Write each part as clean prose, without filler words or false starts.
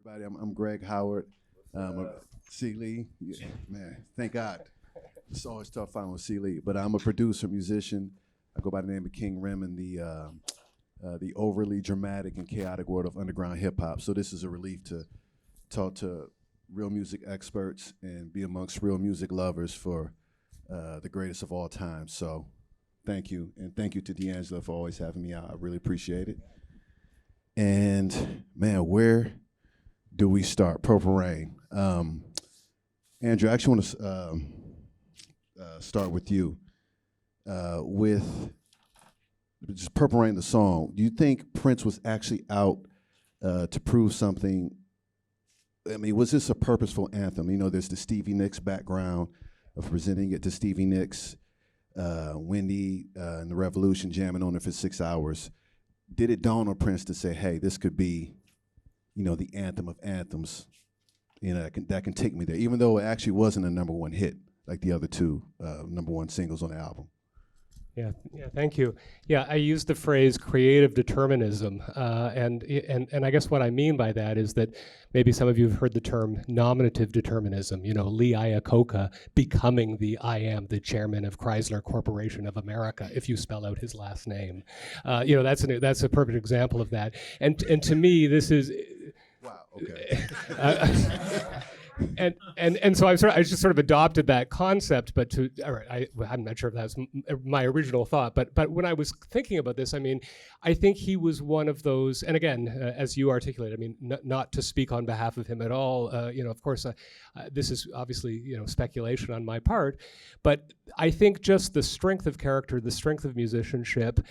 Everybody, I'm Greg Howard. C. Lee, yeah, man, thank God. It's always tough finding with C. Lee, but I'm a producer, musician. I go by the name of King Rim in the overly dramatic and chaotic world of underground hip hop. So this is a relief to talk to real music experts and be amongst real music lovers for the greatest of all time. So thank you, and thank you to D'Angelo for always having me out. I really appreciate it. And man, where do we start? Purple Rain. Andrew, I actually want to start with you. With just Purple Rain, the song, do you think Prince was actually out to prove something? I mean, was this a purposeful anthem? You know, there's the Stevie Nicks background of presenting it to Stevie Nicks, Wendy and the Revolution jamming on it for 6 hours. Did it dawn on Prince to say, hey, this could be, you know, the anthem of anthems, you know, that can take me there, even though it actually wasn't a #1 hit like the other two #1 singles on the album? Yeah, thank you. Yeah, I used the phrase creative determinism, and I guess what I mean by that is that maybe some of you have heard the term nominative determinism. You know, Lee Iacocca becoming the chairman of Chrysler Corporation of America, if you spell out his last name. You know, that's a perfect example of that. And to me, this is. Wow. Okay. And so I just sort of adopted that concept, but I'm not sure if that's my original thought, but when I was thinking about this, I mean, I think he was one of those, and again, as you articulated, I mean, not to speak on behalf of him at all, you know, of course, this is obviously, you know, speculation on my part, but I think just the strength of character, the strength of musicianship,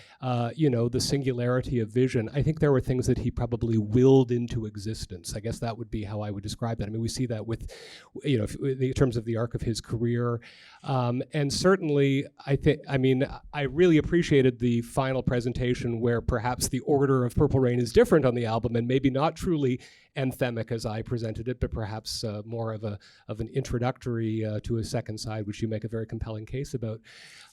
you know, the singularity of vision, I think there were things that he probably willed into existence. I guess that would be how I would describe that. I mean, we see that with, you know, in terms of the arc of his career. And certainly, I mean, I really appreciated the final presentation where perhaps the order of Purple Rain is different on the album and maybe not truly anthemic as I presented it, but perhaps more of an introductory to a second side, which you make a very compelling case about.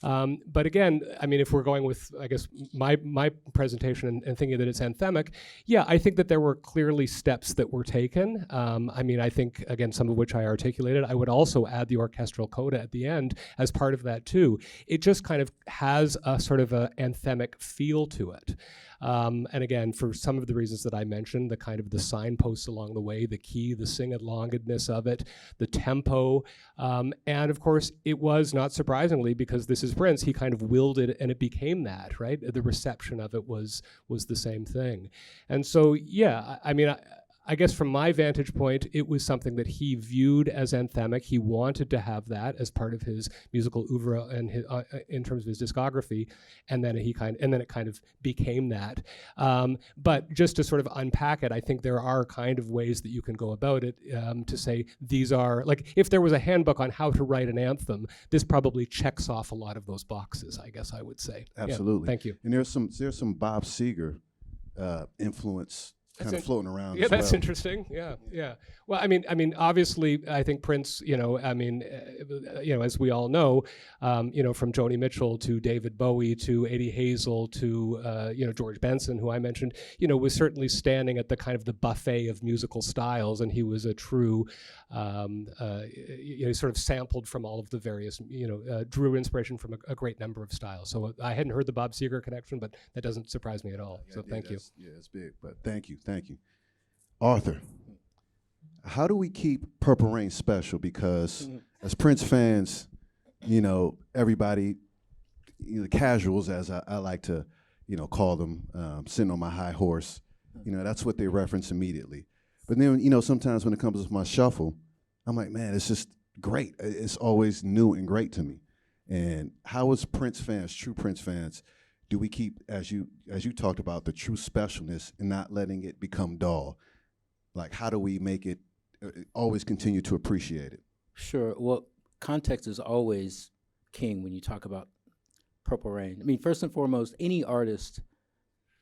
But again, I mean, if we're going with, I guess, my presentation and thinking that it's anthemic, yeah, I think that there were clearly steps that were taken. I mean, I think, again, some of which I articulated. I would also add the orchestral coda at the end as part of that too. It just kind of has a sort of an anthemic feel to it. And again, for some of the reasons that I mentioned, the kind of the signposts along the way, the key, the sing-alongedness of it, the tempo, and of course, it was, not surprisingly, because this is Prince, he kind of willed it and it became that, right? The reception of it was the same thing. And so, yeah, I mean, I guess from my vantage point, it was something that he viewed as anthemic. He wanted to have that as part of his musical oeuvre and in terms of his discography, and then it kind of became that. But just to sort of unpack it, I think there are kind of ways that you can go about it to say these are, like, if there was a handbook on how to write an anthem, this probably checks off a lot of those boxes, I guess I would say. Absolutely. Yeah, thank you. And there's some Bob Seger influence kind of floating around. Yeah, as that's well. Interesting. Yeah. Well, I mean, obviously, I think Prince, you know, I mean, you know, as we all know, you know, from Joni Mitchell to David Bowie to Eddie Hazel to, you know, George Benson, who I mentioned, you know, was certainly standing at the kind of the buffet of musical styles, and he was a true, you know, sort of sampled from all of the various, you know, drew inspiration from a great number of styles. So I hadn't heard the Bob Seger connection, but that doesn't surprise me at all. So thank you. Yeah, it's big, but thank you. Arthur, how do we keep Purple Rain special? Because as Prince fans, you know, everybody, you know, the casuals, as I like to, you know, call them, sitting on my high horse, you know, that's what they reference immediately. But then, you know, sometimes when it comes to my shuffle, I'm like, man, it's just great. It's always new and great to me. And how as Prince fans, true Prince fans, do we keep, as you talked about, the true specialness and not letting it become dull? Like, how do we make it always continue to appreciate it? Sure. Well, context is always king when you talk about Purple Rain. I mean, first and foremost, any artist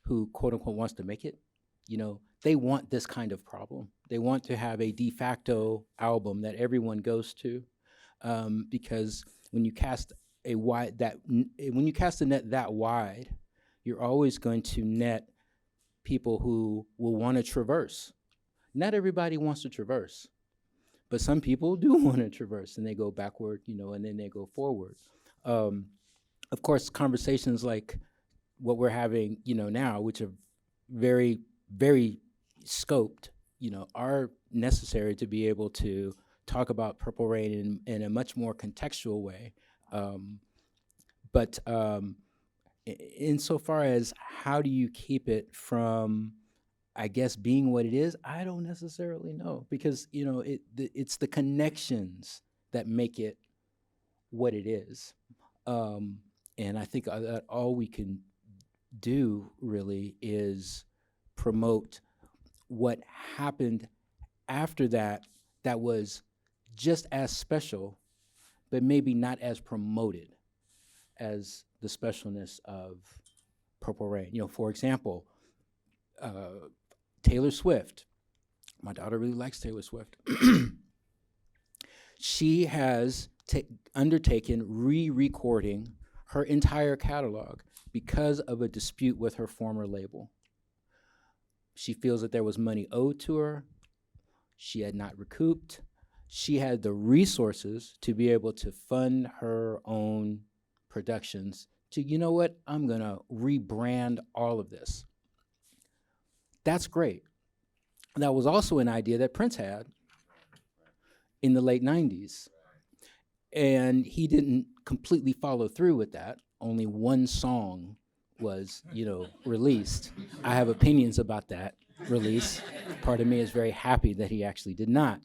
who, quote unquote, wants to make it, you know, they want this kind of problem. They want to have a de facto album that everyone goes to, because when you cast when you cast a net that wide, you're always going to net people who will want to traverse. not everybody wants to traverse, but some people do want to traverse, and they go backward, and then they go forward. Of course, conversations like what we're having, now, which are very, very scoped, are necessary to be able to talk about Purple Rain in a much more contextual way. But insofar as how do you keep it from, I guess, being what it is, I don't necessarily know, because it's the connections that make it what it is, and I think that all we can do really is promote what happened after that was just as special, but maybe not as promoted as the specialness of Purple Rain. For example, Taylor Swift. My daughter really likes Taylor Swift. She has undertaken re-recording her entire catalog because of a dispute with her former label. She feels that there was money owed to her. She had not recouped. She had the resources to be able to fund her own productions to, I'm going to rebrand all of this. That's great. That was also an idea that Prince had in the late 90s. And he didn't completely follow through with that. Only one song was, released. I have opinions about that release. Part of me is very happy that he actually did not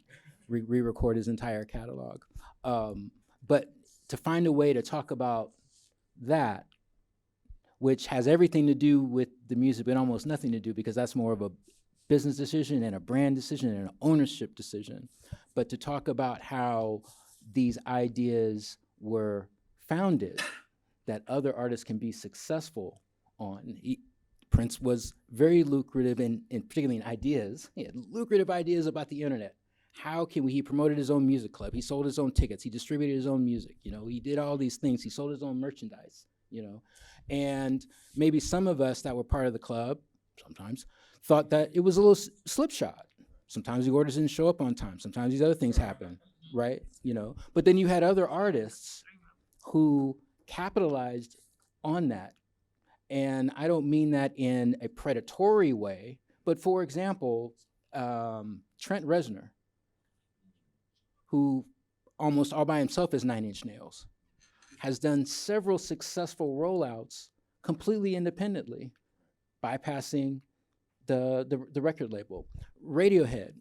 re-record his entire catalog. But to find a way to talk about that, which has everything to do with the music, but almost nothing to do, because that's more of a business decision and a brand decision and an ownership decision. But to talk about how these ideas were founded, that other artists can be successful on. Prince was very lucrative in particularly in ideas. He had lucrative ideas about the internet. How can he promoted his own music club. He sold his own tickets. He distributed his own music. He did all these things. He sold his own merchandise, And maybe some of us that were part of the club sometimes thought that it was a little slipshod. Sometimes the orders didn't show up on time. Sometimes these other things happen, right? But then you had other artists who capitalized on that. And I don't mean that in a predatory way, but for example, Trent Reznor, who almost all by himself is 9 Inch Nails, has done several successful rollouts completely independently, bypassing the record label. Radiohead,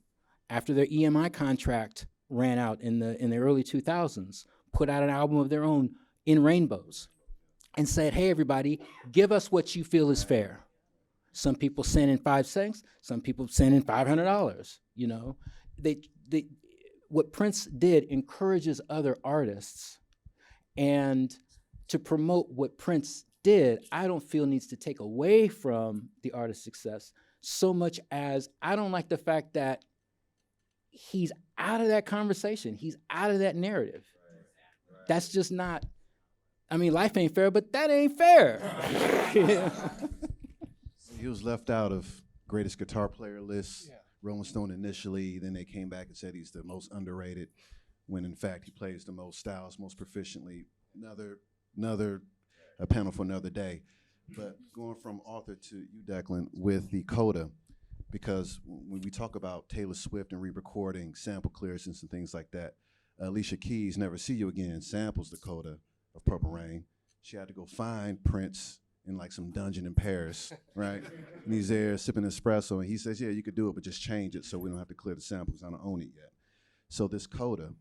after their EMI contract ran out in the early 2000s, put out an album of their own, In Rainbows, and said, hey, everybody, give us what you feel is fair. Some people sent in 5 cents, some people sent in $500, What Prince did encourages other artists, and to promote what Prince did, I don't feel needs to take away from the artist's success so much as I don't like the fact that he's out of that conversation. He's out of that narrative. That's just not, life ain't fair, but that ain't fair. He was left out of greatest guitar player lists. Yeah. Rolling Stone initially, then they came back and said he's the most underrated, when in fact he plays the most styles, most proficiently. Another a panel for another day. But going from Arthur to you, Declan, with the coda, because when we talk about Taylor Swift and re-recording sample clearances and things like that, Alicia Keys' Never See You Again samples the coda of Purple Rain. She had to go find Prince in like some dungeon in Paris, right? And he's there sipping espresso, and he says, yeah, you could do it, but just change it so we don't have to clear the samples. I don't own it yet. So this coda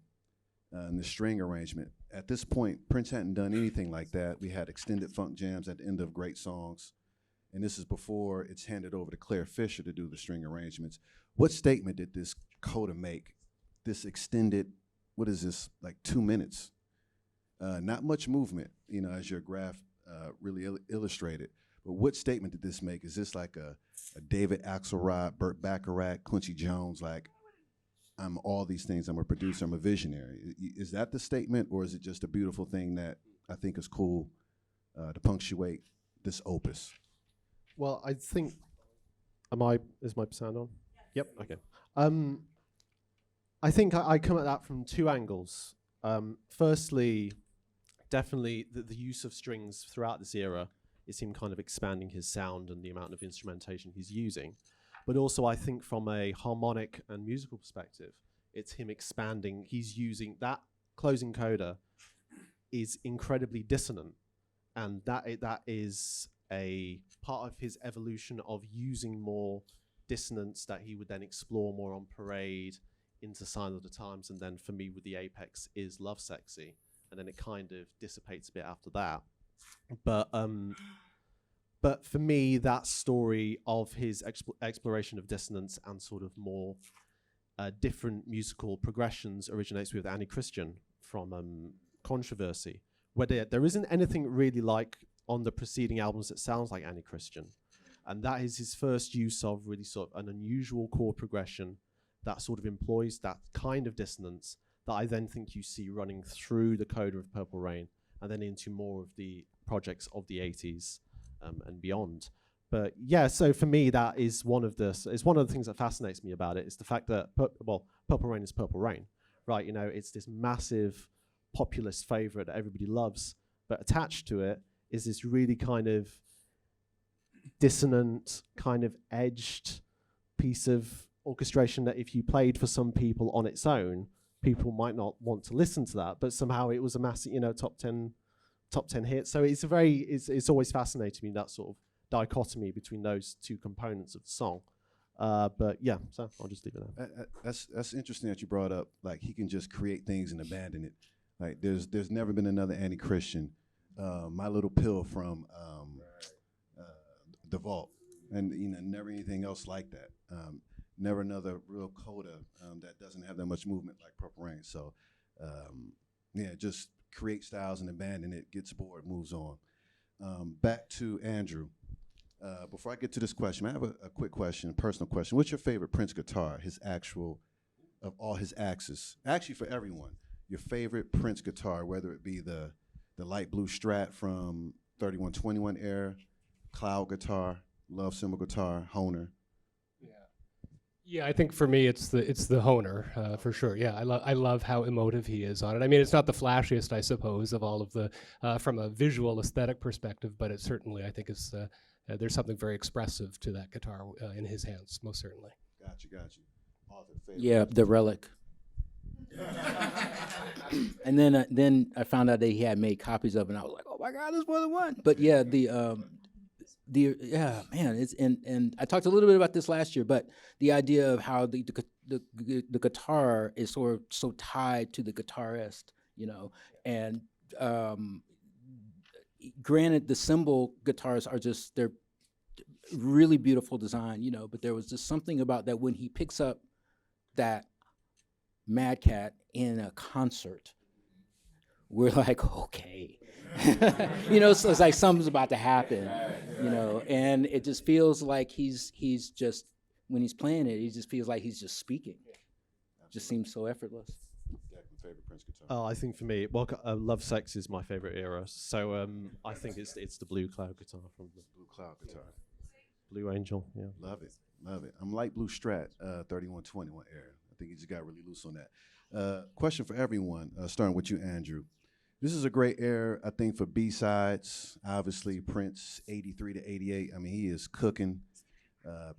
and the string arrangement, at this point, Prince hadn't done anything like that. We had extended funk jams at the end of great songs, and this is before it's handed over to Claire Fisher to do the string arrangements. What statement did this coda make? This extended, what is this, like 2 minutes? Not much movement, as your graph really illustrated. But what statement did this make? Is this like a David Axelrod, Burt Bacharach, Quincy Jones, like, I'm all these things, I'm a producer, I'm a visionary? Is that the statement, or is it just a beautiful thing that I think is cool to punctuate this opus? Well, I think, is my sound on? Yep, okay. I think I come at that from two angles. Firstly, definitely the use of strings throughout this era is him kind of expanding his sound and the amount of instrumentation he's using. But also I think from a harmonic and musical perspective, it's him expanding. He's using that closing coda is incredibly dissonant. And that is a part of his evolution of using more dissonance that he would then explore more on Parade, into Sign of the Times, and then for me with the apex is Love Sexy. And then it kind of dissipates a bit after that. But for me, that story of his exploration of dissonance and sort of more different musical progressions originates with Annie Christian from Controversy, where there isn't anything really like on the preceding albums that sounds like Annie Christian. And that is his first use of really sort of an unusual chord progression that sort of employs that kind of dissonance that I then think you see running through the coda of Purple Rain and then into more of the projects of the 80s and beyond. But yeah, so for me, that is one of the things that fascinates me about it is the fact that, Purple Rain is Purple Rain, right? You know, it's this massive populist favorite that everybody loves, but attached to it is this really kind of dissonant, kind of edged piece of orchestration that if you played for some people on its own, people might not want to listen to that, but somehow it was a massive, top 10 hit. So it's always fascinating me, that sort of dichotomy between those two components of the song. But yeah, so I'll just leave it there. That's interesting that you brought up. Like he can just create things and abandon it. Like there's never been another Annie Christian. My Little Pill from The Vault, and never anything else like that. Never another real coda that doesn't have that much movement like Purple Rain. So just create styles and abandon it, gets bored, moves on. Back to Andrew. Before I get to this question, I have a quick question, personal question. What's your favorite Prince guitar, of all his axes? Actually, for everyone, your favorite Prince guitar, whether it be the light blue Strat from 3121 era, cloud guitar, love symbol guitar, Honer. Yeah, I think for me it's the Honer for sure. Yeah, I love how emotive he is on it. I mean, it's not the flashiest, I suppose, of all of the from a visual aesthetic perspective, but it certainly I think is there's something very expressive to that guitar in his hands, most certainly. Got you. Arthur, favorite? Yeah, the Relic. And then I found out that he had made copies of it, and I was like, oh my God, there's more than one. But yeah, it's and I talked a little bit about this last year, but the idea of how the guitar is sort of so tied to the guitarist, and granted the cymbal guitars are they're really beautiful design, but there was just something about that when he picks up that Mad Cat in a concert, we're like, okay. So it's like something's about to happen, and it just feels like he's just, when he's playing it, he just feels like he's just speaking. Just seems so effortless. Favorite Prince guitar? Oh, I think for me, Love Sex is my favorite era. So I think it's the blue cloud guitar from the Blue cloud guitar. Blue Angel. Yeah, Love it. I'm light blue Strat, 3121 era. I think he just got really loose on that. Question for everyone, starting with you, Andrew. This is a great era, I think, for B-sides. Obviously, Prince, 83 to 88. I mean, he is cooking.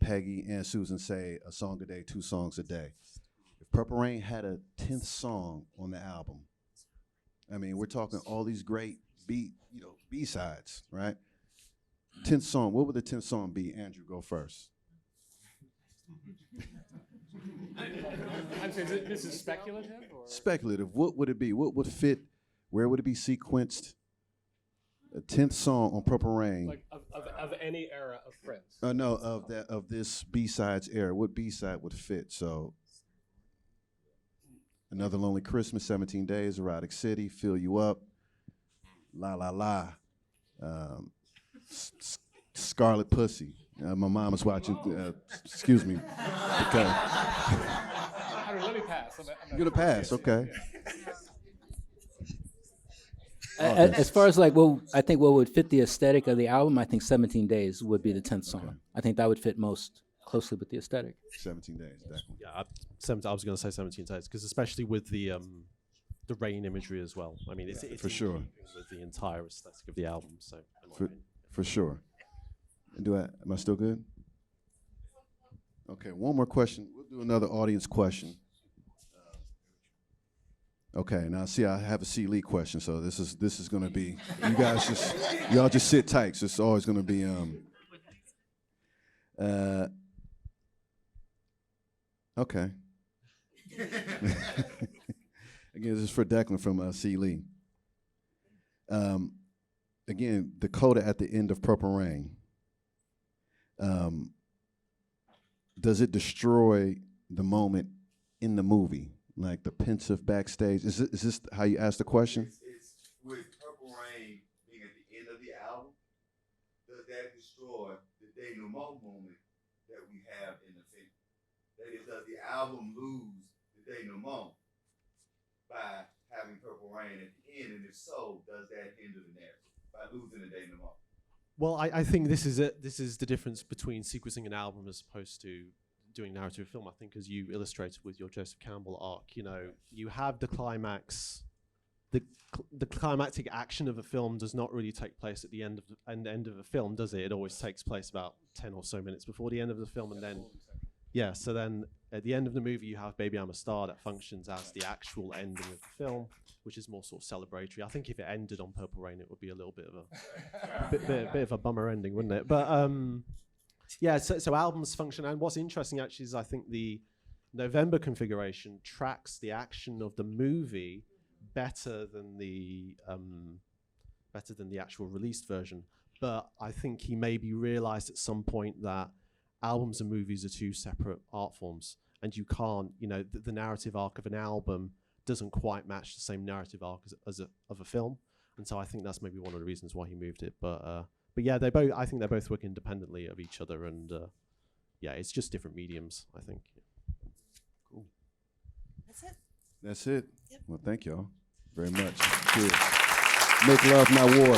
Peggy and Susan say a song a day, 2 songs a day. If Purple Rain had a 10th song on the album, I mean, we're talking all these great B-sides, right? 10th song, what would the 10th song be? Andrew, go first. I'm saying this is speculative? Or? Speculative. What would it be? What would fit? Where would it be sequenced? A 10th song on Purple Rain. Like of any era of Prince? No, of this B-sides era. What B-side would fit? So, Another Lonely Christmas, 17 Days, Erotic City, Fill You Up, La La La, Scarlet Pussy. My mom is watching. Excuse me. Okay. Let me pass. You're gonna pass. Okay. As far as I think what would fit the aesthetic of the album, I think 17 Days would be the 10th song. Okay. I think that would fit most closely with the aesthetic. 17 days, definitely. Yeah, I was going to say 17 days because especially with the rain imagery as well. I mean, it's For in sure. keeping with the entire aesthetic of the album. So, in my For, opinion. for sure. Am I still good? Okay, one more question. We'll do another audience question. Okay, now see, I have a C. Lee question, so this is going to be, y'all just sit tight. So it's always going to be okay. Again, this is for Declan from C. Lee. Again, the coda at the end of Purple Rain. Does it destroy the moment in the movie, like the pensive backstage? Is this how you ask the question? It's with Purple Rain being at the end of the album. Does that destroy the denouement moment that we have in the film? That is, does the album lose the denouement by having Purple Rain at the end? And if so, does that hinder the narrative by losing the denouement? Well, I think this is it. This is the difference between sequencing an album as opposed to doing narrative film. I think, as you illustrated with your Joseph Campbell arc, you have the climax. The climactic action of a film does not really take place at the end of a film, does it? It always takes place about 10 or so minutes before the end of the film, and then so then at the end of the movie you have Baby I'm a Star that functions as the actual ending of the film, which is more sort of celebratory. I think if it ended on Purple Rain, it would be a little bit of a bit of a bummer ending, wouldn't it? But so albums function, and what's interesting actually is I think the November configuration tracks the action of the movie better than the actual released version. But I think he maybe realized at some point that albums and movies are two separate art forms, and you can't, the narrative arc of an album doesn't quite match the same narrative arc of a film, and so I think that's maybe one of the reasons why he moved it. But yeah, I think they both work independently of each other, and it's just different mediums, I think. Cool. That's it. That's it. Yep. Well, thank y'all very much. Cheers. Make love, not war.